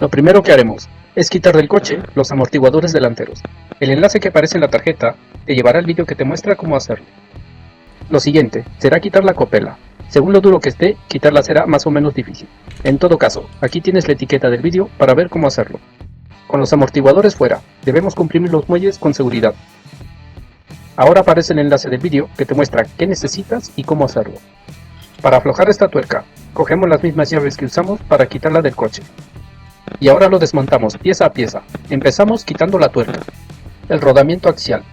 Lo primero que haremos es quitar del coche los amortiguadores delanteros. El enlace que aparece en la tarjeta te llevará al vídeo que te muestra cómo hacerlo. Lo siguiente será quitar la copela. Según lo duro que esté, quitarla será más o menos difícil. En todo caso, aquí tienes la etiqueta del vídeo para ver cómo hacerlo. Con los amortiguadores fuera, debemos comprimir los muelles con seguridad. Ahora aparece el enlace del vídeo que te muestra qué necesitas y cómo hacerlo. Para aflojar esta tuerca, cogemos las mismas llaves que usamos para quitarla del coche. Y ahora lo desmontamos pieza a pieza. Empezamos quitando la tuerca, el rodamiento axial,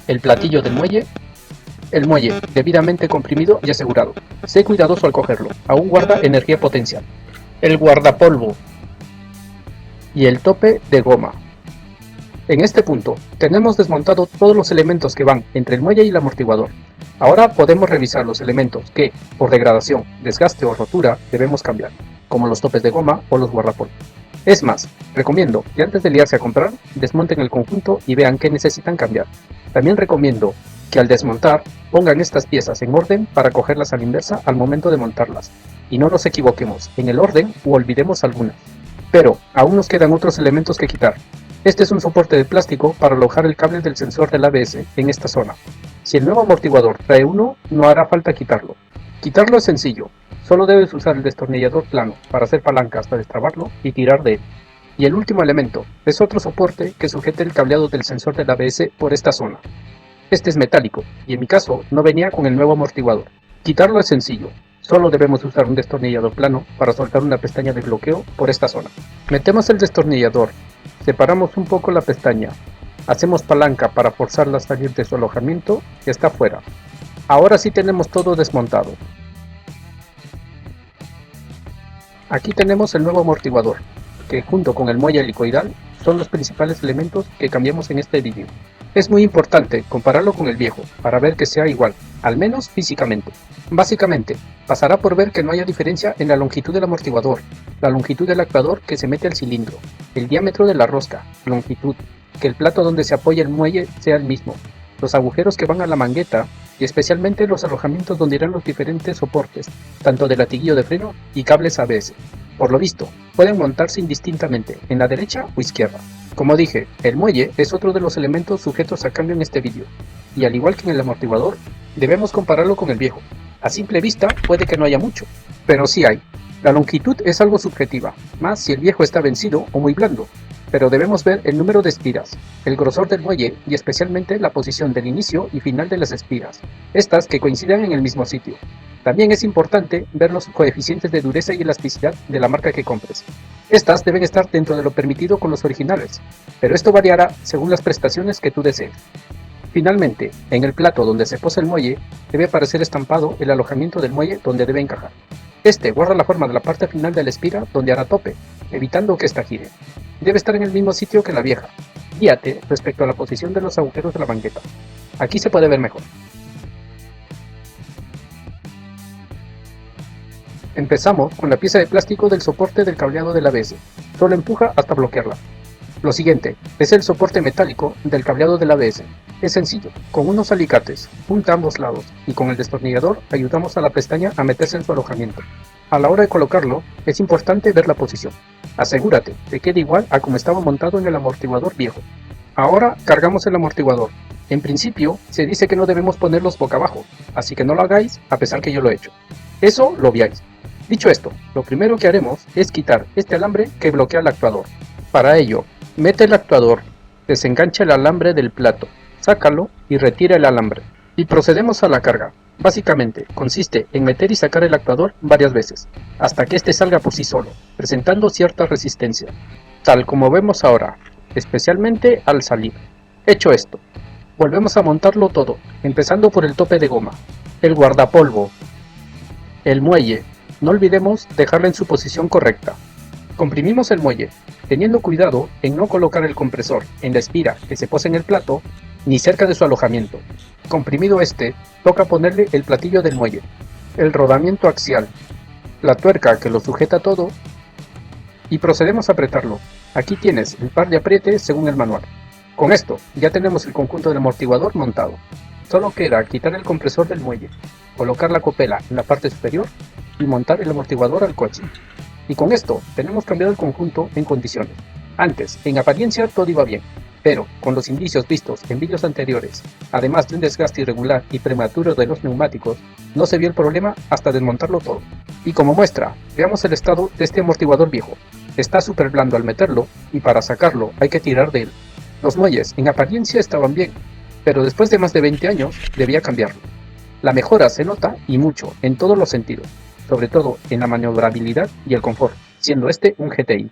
el platillo del muelle, el muelle debidamente comprimido y asegurado. Sé cuidadoso al cogerlo, aún guarda energía potencial, el guardapolvo y el tope de goma. En este punto, tenemos desmontado todos los elementos que van entre el muelle y el amortiguador. Ahora podemos revisar los elementos que, por degradación, desgaste o rotura, debemos cambiar, como los topes de goma o los guardapolvo. Es más, recomiendo que antes de liarse a comprar, desmonten el conjunto y vean qué necesitan cambiar. También recomiendo que al desmontar, pongan estas piezas en orden para cogerlas a la inversa al momento de montarlas, y no nos equivoquemos en el orden u olvidemos algunas. Pero aún nos quedan otros elementos que quitar. Este es un soporte de plástico para alojar el cable del sensor del ABS en esta zona. Si el nuevo amortiguador trae uno, no hará falta quitarlo. Quitarlo es sencillo, solo debes usar el destornillador plano para hacer palanca hasta destrabarlo y tirar de él. Y el último elemento es otro soporte que sujete el cableado del sensor del ABS por esta zona. Este es metálico y en mi caso no venía con el nuevo amortiguador. Quitarlo es sencillo, solo debemos usar un destornillador plano para soltar una pestaña de bloqueo por esta zona. Metemos el destornillador, separamos un poco la pestaña, hacemos palanca para forzarla a salir de su alojamiento y está fuera. Ahora sí tenemos todo desmontado. Aquí tenemos el nuevo amortiguador, que junto con el muelle helicoidal son los principales elementos que cambiamos en este vídeo. Es muy importante compararlo con el viejo para ver que sea igual, al menos físicamente. Básicamente, pasará por ver que no haya diferencia en la longitud del amortiguador, la longitud del actuador que se mete al cilindro, el diámetro de la rosca, longitud, que el plato donde se apoya el muelle sea el mismo, los agujeros que van a la mangueta y especialmente los alojamientos donde irán los diferentes soportes, tanto de latiguillo de freno y cables ABS. Por lo visto, pueden montarse indistintamente en la derecha o izquierda. Como dije, el muelle es otro de los elementos sujetos a cambio en este vídeo, y al igual que en el amortiguador, debemos compararlo con el viejo. A simple vista puede que no haya mucho, pero sí hay. La longitud es algo subjetiva, más si el viejo está vencido o muy blando, pero debemos ver el número de espiras, el grosor del muelle y especialmente la posición del inicio y final de las espiras, estas que coincidan en el mismo sitio. También es importante ver los coeficientes de dureza y elasticidad de la marca que compres. Estas deben estar dentro de lo permitido con los originales, pero esto variará según las prestaciones que tú desees. Finalmente, en el plato donde se posa el muelle, debe aparecer estampado el alojamiento del muelle donde debe encajar. Este guarda la forma de la parte final de la espira donde hará tope, evitando que ésta gire. Debe estar en el mismo sitio que la vieja. Guíate respecto a la posición de los agujeros de la mangueta. Aquí se puede ver mejor. Empezamos con la pieza de plástico del soporte del cableado del ABS. Solo empuja hasta bloquearla. Lo siguiente es el soporte metálico del cableado del ABS. Es sencillo, con unos alicates, punta a ambos lados, y con el destornillador ayudamos a la pestaña a meterse en su alojamiento. A la hora de colocarlo, es importante ver la posición. Asegúrate de que quede igual a como estaba montado en el amortiguador viejo. Ahora cargamos el amortiguador. En principio, se dice que no debemos ponerlos boca abajo, así que no lo hagáis a pesar que yo lo he hecho. Eso lo obviáis. Dicho esto, lo primero que haremos es quitar este alambre que bloquea el actuador. Para ello, mete el actuador, desengancha el alambre del plato, sácalo y retira el alambre. Y procedemos a la carga. Básicamente, consiste en meter y sacar el actuador varias veces, hasta que este salga por sí solo, presentando cierta resistencia, tal como vemos ahora, especialmente al salir. Hecho esto, volvemos a montarlo todo, empezando por el tope de goma, el guardapolvo, el muelle. No olvidemos dejarlo en su posición correcta. Comprimimos el muelle, teniendo cuidado en no colocar el compresor en la espira que se posa en el plato, ni cerca de su alojamiento. Comprimido este, toca ponerle el platillo del muelle, el rodamiento axial, la tuerca que lo sujeta todo, y procedemos a apretarlo. Aquí tienes el par de aprietes según el manual. Con esto, ya tenemos el conjunto del amortiguador montado. Solo queda quitar el compresor del muelle, colocar la copela en la parte superior y montar el amortiguador al coche. Y con esto tenemos cambiado el conjunto en condiciones. Antes, en apariencia todo iba bien, pero con los indicios vistos en vídeos anteriores, además de un desgaste irregular y prematuro de los neumáticos, no se vio el problema hasta desmontarlo todo. Y como muestra, veamos el estado de este amortiguador viejo. Está súper blando al meterlo y para sacarlo hay que tirar de él. Los muelles en apariencia estaban bien, pero después de más de 20 años debía cambiarlo. La mejora se nota y mucho en todos los sentidos, sobre todo en la maniobrabilidad y el confort, siendo este un GTI.